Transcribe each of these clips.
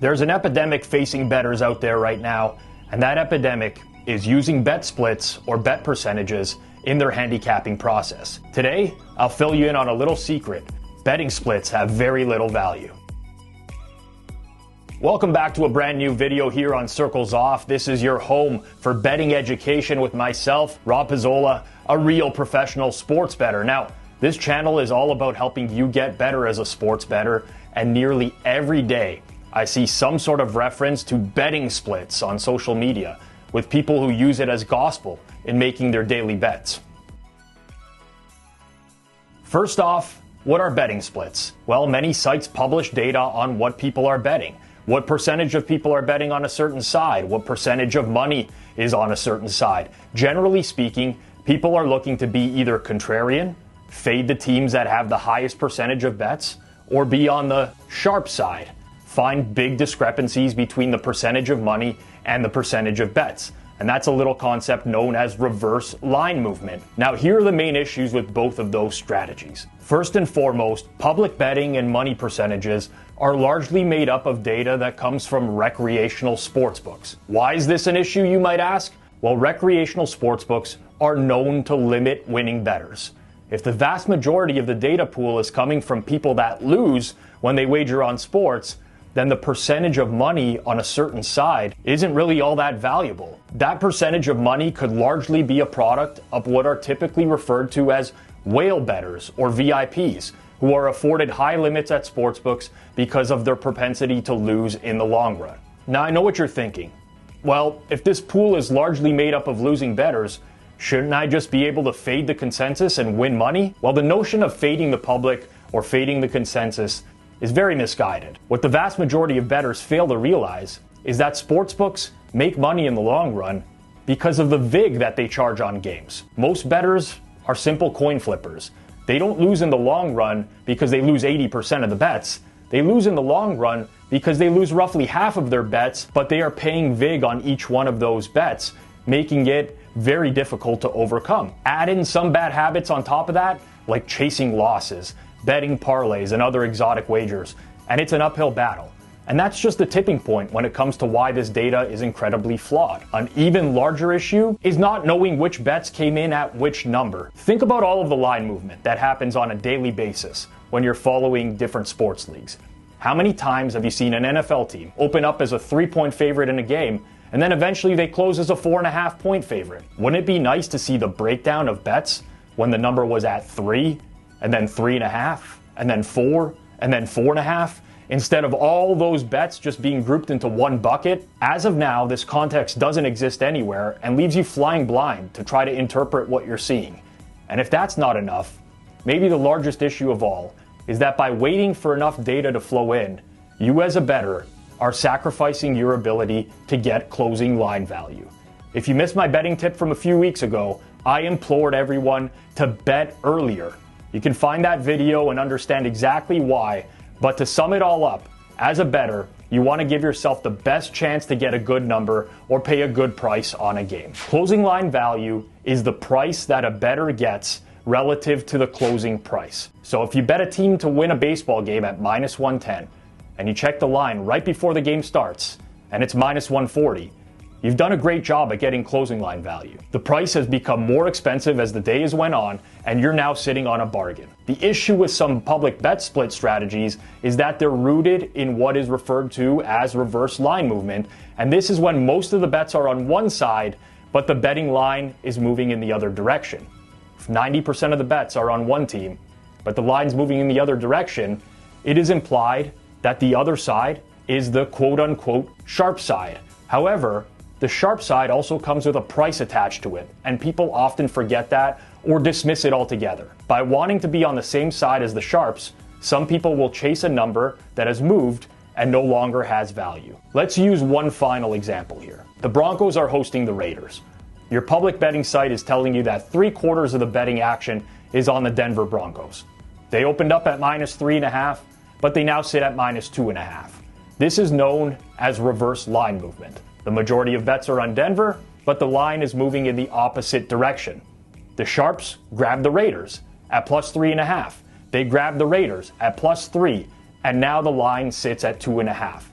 There's an epidemic facing bettors out there right now, and that epidemic is using bet splits or bet percentages in their handicapping process. Today, I'll fill you in on a little secret. Betting splits have very little value. Welcome back to a brand new video here on Circles Off. This is your home for betting education with myself, Rob Pizzola, a real professional sports bettor. Now, this channel is all about helping you get better as a sports bettor, and nearly every day I see some sort of reference to betting splits on social media with people who use it as gospel in making their daily bets. First off, what are betting splits? Well, many sites publish data on what people are betting. What percentage of people are betting on a certain side? What percentage of money is on a certain side? Generally speaking, people are looking to be either contrarian, fade the teams that have the highest percentage of bets, or be on the sharp side, find big discrepancies between the percentage of money and the percentage of bets. And that's a little concept known as reverse line movement. Now, here are the main issues with both of those strategies. First and foremost, public betting and money percentages are largely made up of data that comes from recreational sportsbooks. Why is this an issue, you might ask? Well, recreational sportsbooks are known to limit winning bettors. If the vast majority of the data pool is coming from people that lose when they wager on sports, then the percentage of money on a certain side isn't really all that valuable. That percentage of money could largely be a product of what are typically referred to as whale bettors or VIPs, who are afforded high limits at sportsbooks because of their propensity to lose in the long run. Now, I know what you're thinking. Well, if this pool is largely made up of losing bettors, shouldn't I just be able to fade the consensus and win money? Well, the notion of fading the public or fading the consensus is very misguided. What the vast majority of bettors fail to realize is that sportsbooks make money in the long run because of the vig that they charge on games. Most bettors are simple coin flippers. They don't lose in the long run because they lose 80% of the bets. They lose in the long run because they lose roughly half of their bets, but they are paying vig on each one of those bets, making it very difficult to overcome. Add in some bad habits on top of that, like chasing losses, betting parlays, and other exotic wagers, and it's an uphill battle. And that's just the tipping point when it comes to why this data is incredibly flawed. An even larger issue is not knowing which bets came in at which number. Think about all of the line movement that happens on a daily basis when you're following different sports leagues. How many times have you seen an NFL team open up as a 3-point favorite in a game, and then eventually they close as a 4.5-point favorite? Wouldn't it be nice to see the breakdown of bets when the number was at 3, and then 3.5, and then 4, and then 4.5, instead of all those bets just being grouped into one bucket? As of now, this context doesn't exist anywhere and leaves you flying blind to try to interpret what you're seeing. And if that's not enough, maybe the largest issue of all is that by waiting for enough data to flow in, you as a bettor are sacrificing your ability to get closing line value. If you missed my betting tip from a few weeks ago, I implored everyone to bet earlier. You can find that video and understand exactly why, but to sum it all up, as a bettor, you want to give yourself the best chance to get a good number or pay a good price on a game. Closing line value is the price that a bettor gets relative to the closing price. So if you bet a team to win a baseball game at minus 110, and you check the line right before the game starts, and it's minus 140, you've done a great job at getting closing line value. The price has become more expensive as the days went on, and you're now sitting on a bargain. The issue with some public bet split strategies is that they're rooted in what is referred to as reverse line movement, and this is when most of the bets are on one side, but the betting line is moving in the other direction. If 90% of the bets are on one team, but the line's moving in the other direction, it is implied that the other side is the quote-unquote sharp side. However, the sharp side also comes with a price attached to it, and people often forget that or dismiss it altogether. By wanting to be on the same side as the sharps, some people will chase a number that has moved and no longer has value. Let's use one final example here. The Broncos are hosting the Raiders. Your public betting site is telling you that 3/4 of the betting action is on the Denver Broncos. They opened up at minus 3.5, but they now sit at minus 2.5. This is known as reverse line movement. The majority of bets are on Denver, but the line is moving in the opposite direction. The sharps grab the Raiders at plus 3.5. They grab the Raiders at plus 3, and now the line sits at 2.5.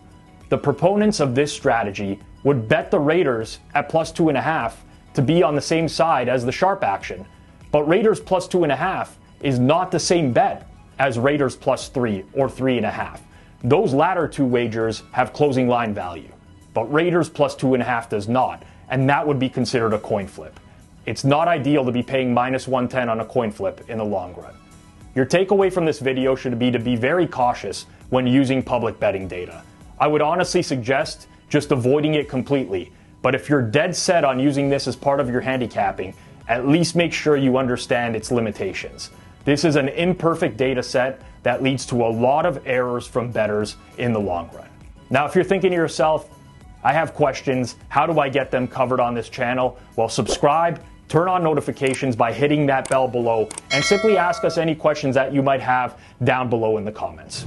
the proponents of this strategy would bet the Raiders at plus 2.5 to be on the same side as the sharp action. But Raiders plus 2.5 is not the same bet as Raiders plus 3 or 3.5. Those latter two wagers have closing line value, but Raiders plus 2.5 does not, and that would be considered a coin flip. It's not ideal to be paying minus 110 on a coin flip in the long run. Your takeaway from this video should be to be very cautious when using public betting data. I would honestly suggest just avoiding it completely, but if you're dead set on using this as part of your handicapping, at least make sure you understand its limitations. This is an imperfect data set that leads to a lot of errors from bettors in the long run. Now, if you're thinking to yourself, I have questions, how do I get them covered on this channel? Well, subscribe, turn on notifications by hitting that bell below, and simply ask us any questions that you might have down below in the comments.